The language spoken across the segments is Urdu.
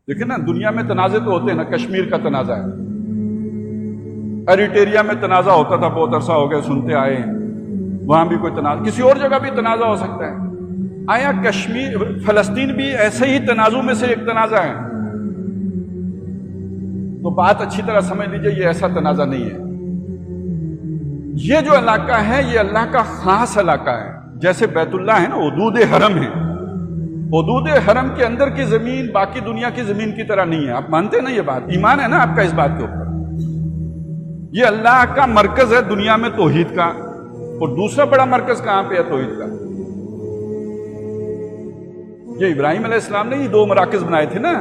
دیکھیں نا دنیا میں تنازع تو ہوتے ہیں نا، کشمیر کا تنازع ہے، ایریٹیریا میں تنازع ہوتا تھا، بہت عرصہ ہو گیا سنتے آئے ہیں، وہاں بھی کوئی تنازع، کسی اور جگہ بھی تنازع ہو سکتا ہے۔ آیا کشمیر فلسطین بھی ایسے ہی تنازع میں سے ایک تنازع ہے؟ تو بات اچھی طرح سمجھ لیجئے، یہ ایسا تنازع نہیں ہے۔ یہ جو علاقہ ہے یہ اللہ کا خاص علاقہ ہے، جیسے بیت اللہ ہے نا، حدود حرم ہے، حدود حرم کے اندر کی زمین باقی دنیا کی زمین کی طرح نہیں ہے۔ آپ مانتے ہیں نا یہ بات؟ ایمان ہے نا آپ کا اس بات کے اوپر؟ یہ اللہ کا مرکز ہے دنیا میں توحید کا، اور دوسرا بڑا مرکز کہاں پہ ہے توحید کا؟ یہ ابراہیم علیہ السلام نے یہ دو مراکز بنائے تھے نا،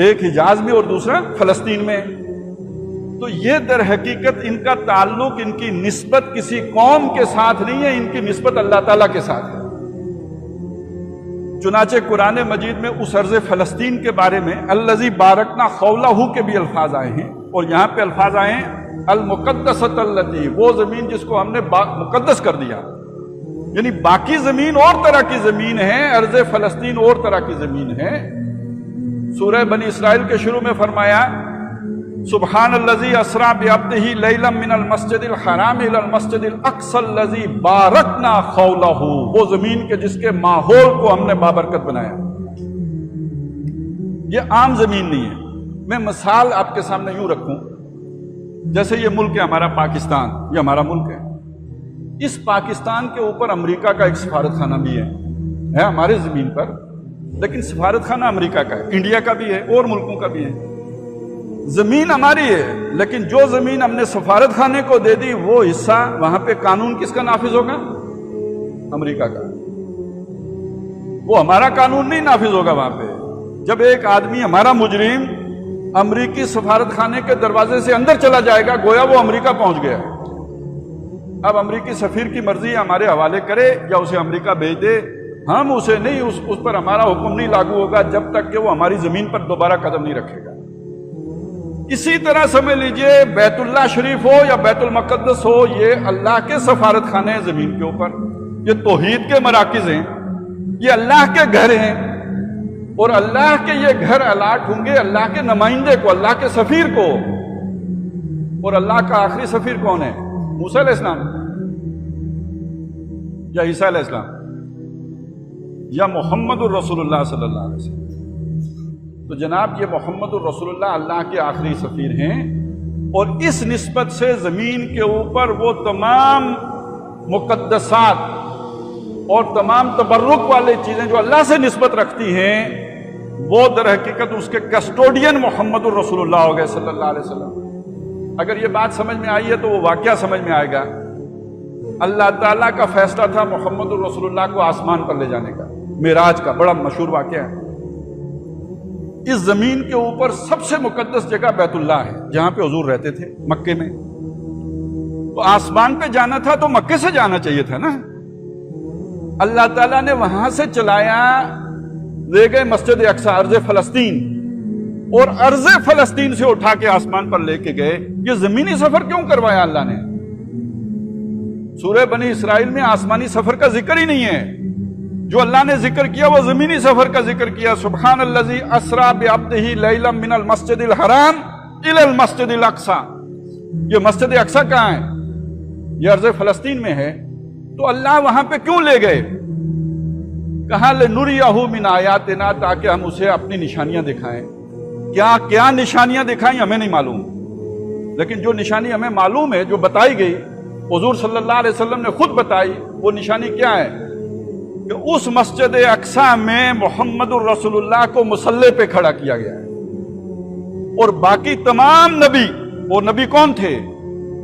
ایک حجاز میں اور دوسرا فلسطین میں۔ تو یہ در حقیقت ان کا تعلق، ان کی نسبت کسی قوم کے ساتھ نہیں ہے، ان کی نسبت اللہ تعالیٰ کے ساتھ ہے۔ چنانچہ قرآن مجید میں اس ارض فلسطین کے بارے میں الذی بارکنا حولہ کے بھی الفاظ آئے ہیں، اور یہاں پہ الفاظ آئے ہیں المقدسۃ التی، وہ زمین جس کو ہم نے مقدس کر دیا۔ یعنی باقی زمین اور طرح کی زمین ہے، ارض فلسطین اور طرح کی زمین ہے۔ سورہ بنی اسرائیل کے شروع میں فرمایا سبحان الذی اسریٰ بعبدہ لیلا من المسجد الحرام الی المسجد الاقصی الذی بارکنا حولہ، وہ زمین کے جس کے ماحول کو ہم نے بابرکت بنایا۔ یہ عام زمین نہیں ہے۔ میں مثال آپ کے سامنے یوں رکھوں، جیسے یہ ملک ہے ہمارا پاکستان، یہ ہمارا ملک ہے، اس پاکستان کے اوپر امریکہ کا ایک سفارت خانہ بھی ہے ہمارے زمین پر، لیکن سفارت خانہ امریکہ کا ہے، انڈیا کا بھی ہے، اور ملکوں کا بھی ہے۔ زمین ہماری ہے، لیکن جو زمین ہم نے سفارت خانے کو دے دی وہ حصہ وہاں پہ قانون کس کا نافذ ہوگا؟ امریکہ کا۔ وہ ہمارا قانون نہیں نافذ ہوگا وہاں پہ۔ جب ایک آدمی ہمارا مجرم امریکی سفارت خانے کے دروازے سے اندر چلا جائے گا گویا وہ امریکہ پہنچ گیا ہے۔ اب امریکی سفیر کی مرضی ہے ہمارے حوالے کرے یا اسے امریکہ بھیج دے، ہم اسے نہیں، اس پر ہمارا حکم نہیں لاگو ہوگا جب تک کہ وہ ہماری زمین پر دوبارہ قدم نہیں رکھے گا۔ اسی طرح سمجھ لیجئے بیت اللہ شریف ہو یا بیت المقدس ہو، یہ اللہ کے سفارت خانے ہیں زمین کے اوپر، یہ توحید کے مراکز ہیں، یہ اللہ کے گھر ہیں، اور اللہ کے یہ گھر الاٹ ہوں گے اللہ کے نمائندے کو، اللہ کے سفیر کو۔ اور اللہ کا آخری سفیر کون ہے؟ موسیٰ علیہ السلام یا عیسیٰ علیہ السلام یا محمد الرسول اللہ صلی اللہ علیہ وسلم؟ تو جناب یہ محمد الرسول اللہ اللہ کے آخری سفیر ہیں، اور اس نسبت سے زمین کے اوپر وہ تمام مقدسات اور تمام تبرک والی چیزیں جو اللہ سے نسبت رکھتی ہیں وہ در حقیقت اس کے کسٹوڈین محمد الرسول اللہ ہو گئے صلی اللہ علیہ وسلم۔ اگر یہ بات سمجھ میں آئی ہے تو وہ واقعہ سمجھ میں آئے گا۔ اللہ تعالیٰ کا فیصلہ تھا محمد الرسول اللہ کو آسمان پر لے جانے کا، معراج کا بڑا مشہور واقعہ ہے۔ اس زمین کے اوپر سب سے مقدس جگہ بیت اللہ ہے جہاں پہ حضور رہتے تھے، مکے میں۔ تو آسمان پہ جانا تھا تو مکے سے جانا چاہیے تھا نا۔ اللہ تعالیٰ نے وہاں سے چلایا، لے گئے مسجد اقصی ارض فلسطین، اور ارض فلسطین سے اٹھا کے آسمان پر لے کے گئے۔ یہ زمینی سفر کیوں کروایا اللہ نے؟ سورہ بنی اسرائیل میں آسمانی سفر کا ذکر ہی نہیں ہے، جو اللہ نے ذکر کیا وہ زمینی سفر کا ذکر کیا۔ سبحان الذی اسریٰ بعبدہ لیلا من المسجد الحرام الی المسجد الاقصی۔ یہ مسجد اقصی کہاں ہے؟ یہ ارض فلسطین میں ہے۔ تو اللہ وہاں پہ کیوں لے گئے؟ کہا لنریہ من آیاتنا، تاکہ ہم اسے اپنی نشانیاں دکھائیں۔ کیا نشانیاں دکھائیں ہمیں نہیں معلوم، لیکن جو نشانی ہمیں معلوم ہے، جو بتائی گئی، حضور صلی اللہ علیہ وسلم نے خود بتائی، وہ نشانی کیا ہے؟ کہ اس مسجد اقصی میں محمد الرسول اللہ کو مصلی پہ کھڑا کیا گیا ہے، اور باقی تمام نبی، وہ نبی کون تھے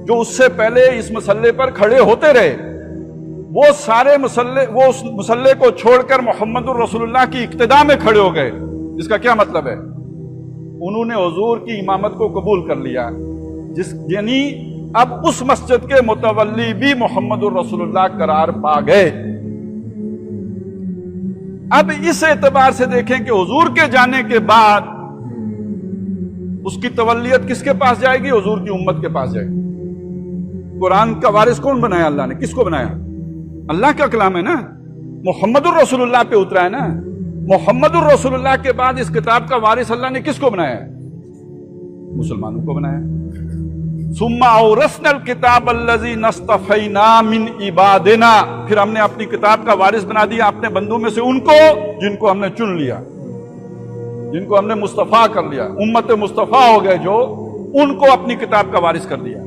جو اس سے پہلے اس مصلی پر کھڑے ہوتے رہے، وہ سارے وہ اس مصلی کو چھوڑ کر محمد الرسول اللہ کی اقتداء میں کھڑے ہو گئے۔ اس کا کیا مطلب ہے؟ انہوں نے حضور کی امامت کو قبول کر لیا، یعنی اب اس مسجد کے متولی بھی محمد الرسول اللہ قرار پا گئے۔ اب اس اعتبار سے دیکھیں کہ حضور کے جانے کے بعد اس کی تولیت کس کے پاس جائے گی؟ حضور کی امت کے پاس جائے گی۔ قرآن کا وارث کون بنایا اللہ نے؟ کس کو بنایا؟ اللہ کا کلام ہے نا، محمد الرسول اللہ پہ اترا ہے نا۔ محمد الرسول کے بعد اس کتاب کا وارث اللہ نے کس کو بنایا ہے؟ مسلمانوں کو بنایا۔ ثم اورثنا الکتاب الذی نصطفینا من عبادنا، پھر ہم نے اپنی کتاب کا وارث بنا دیا اپنے بندوں میں سے ان کو جن کو ہم نے چن لیا، جن کو ہم نے مصطفیٰ کر لیا، امت مصطفیٰ ہو گئے جو، ان کو اپنی کتاب کا وارث کر دیا۔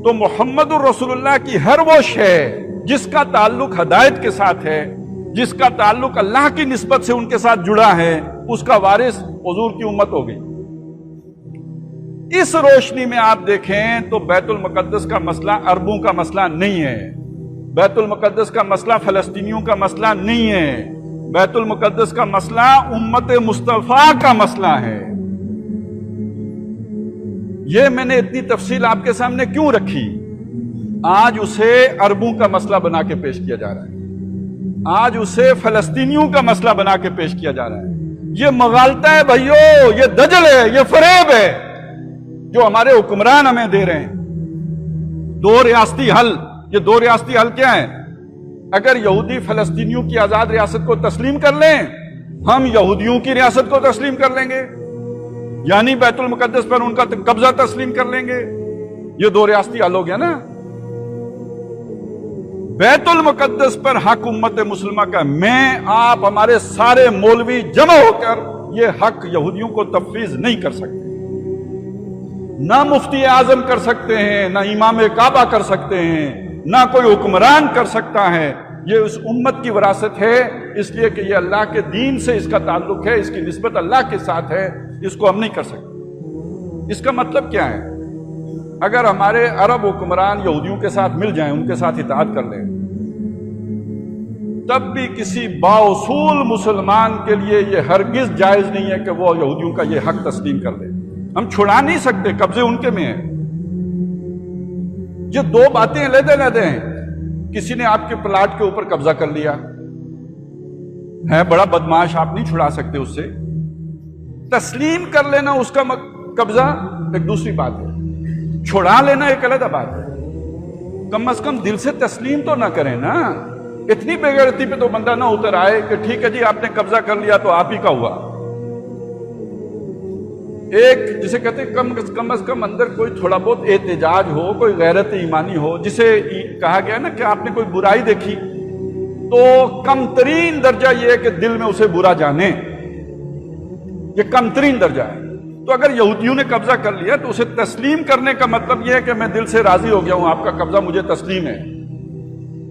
تو محمد الرسول اللہ کی ہر وہ شے جس کا تعلق ہدایت کے ساتھ ہے، جس کا تعلق اللہ کی نسبت سے ان کے ساتھ جڑا ہے، اس کا وارث حضور کی امت ہو گئی۔ اس روشنی میں آپ دیکھیں تو بیت المقدس کا مسئلہ عربوں کا مسئلہ نہیں ہے، بیت المقدس کا مسئلہ فلسطینیوں کا مسئلہ نہیں ہے، بیت المقدس کا مسئلہ امت مصطفیٰ کا مسئلہ ہے۔ یہ میں نے اتنی تفصیل آپ کے سامنے کیوں رکھی؟ آج اسے عربوں کا مسئلہ بنا کے پیش کیا جا رہا ہے، آج اسے فلسطینیوں کا مسئلہ بنا کے پیش کیا جا رہا ہے۔ یہ مغالطہ ہے بھائیو، یہ دجل ہے، یہ فریب ہے جو ہمارے حکمران ہمیں دے رہے ہیں۔ دو ریاستی حل، یہ دو ریاستی حل کیا ہے؟ اگر یہودی فلسطینیوں کی آزاد ریاست کو تسلیم کر لیں، ہم یہودیوں کی ریاست کو تسلیم کر لیں گے، یعنی بیت المقدس پر ان کا قبضہ تسلیم کر لیں گے۔ یہ دو ریاستی حل ہو گیا نا۔ بیت المقدس پر حق امت مسلمہ کا، میں آپ ہمارے سارے مولوی جمع ہو کر یہ حق یہودیوں کو تفویض نہیں کر سکتے، نہ مفتی اعظم کر سکتے ہیں، نہ امام کعبہ کر سکتے ہیں، نہ کوئی حکمران کر سکتا ہے۔ یہ اس امت کی وراثت ہے، اس لیے کہ یہ اللہ کے دین سے اس کا تعلق ہے، اس کی نسبت اللہ کے ساتھ ہے، اس کو ہم نہیں کر سکتے۔ اس کا مطلب کیا ہے؟ اگر ہمارے عرب حکمران یہودیوں کے ساتھ مل جائیں، ان کے ساتھ اتحاد کر لیں، تب بھی کسی بااصول مسلمان کے لیے یہ ہرگز جائز نہیں ہے کہ وہ یہودیوں کا یہ حق تسلیم کر لے۔ ہم چھڑا نہیں سکتے، قبضے ان کے میں ہیں۔ یہ دو باتیں علیحدہ ہیں۔ کسی نے آپ کے پلاٹ کے اوپر قبضہ کر لیا ہے، بڑا بدماش، آپ نہیں چھڑا سکتے اس سے۔ تسلیم کر لینا اس کا قبضہ ایک دوسری بات ہے، چھڑا لینا ایک علیحدہ بات ہے۔ کم از کم دل سے تسلیم تو نہ کریں نا۔ اتنی بے غیرتی پہ تو بندہ نہ اتر آئے کہ ٹھیک ہے جی آپ نے قبضہ کر لیا تو آپ ہی کا ہوا۔ ایک جسے کہتے ہیں کم از کم اندر کوئی تھوڑا بہت احتجاج ہو، کوئی غیرت ایمانی ہو، جسے کہا گیا نا کہ آپ نے کوئی برائی دیکھی تو کم ترین درجہ یہ ہے کہ دل میں اسے برا جانے، یہ کم ترین درجہ ہے۔ تو اگر یہودیوں نے قبضہ کر لیا تو اسے تسلیم کرنے کا مطلب یہ ہے کہ میں دل سے راضی ہو گیا ہوں، آپ کا قبضہ مجھے تسلیم ہے۔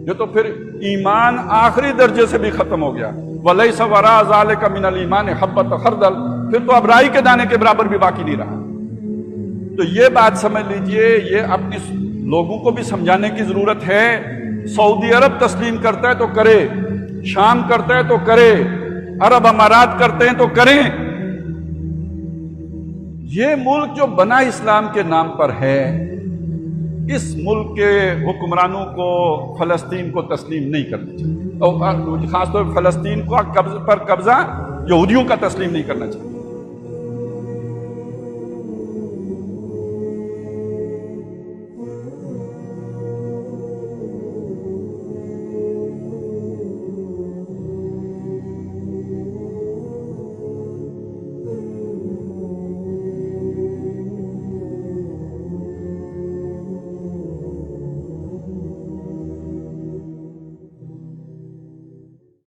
یہ تو پھر ایمان آخری درجے سے بھی ختم ہو گیا۔ وَلَيْسَ وَرَاءَ ذَلِكَ مِنَ الْإِيمَانِ حَبَّةُ خَرْدَلٍ، پھر تو اب رائی کے دانے کے برابر بھی باقی نہیں رہا۔ تو یہ بات سمجھ لیجئے، یہ اپنی لوگوں کو بھی سمجھانے کی ضرورت ہے۔ سعودی عرب تسلیم کرتا ہے تو کرے، شام کرتا ہے تو کرے، عرب امارات کرتے ہیں تو کریں۔ یہ ملک جو بنا اسلام کے نام پر ہے، اس ملک کے حکمرانوں کو فلسطین کو تسلیم نہیں کرنا چاہیے، اور خاص طور پر فلسطین کو قبضہ یہودیوں کا تسلیم نہیں کرنا چاہیے۔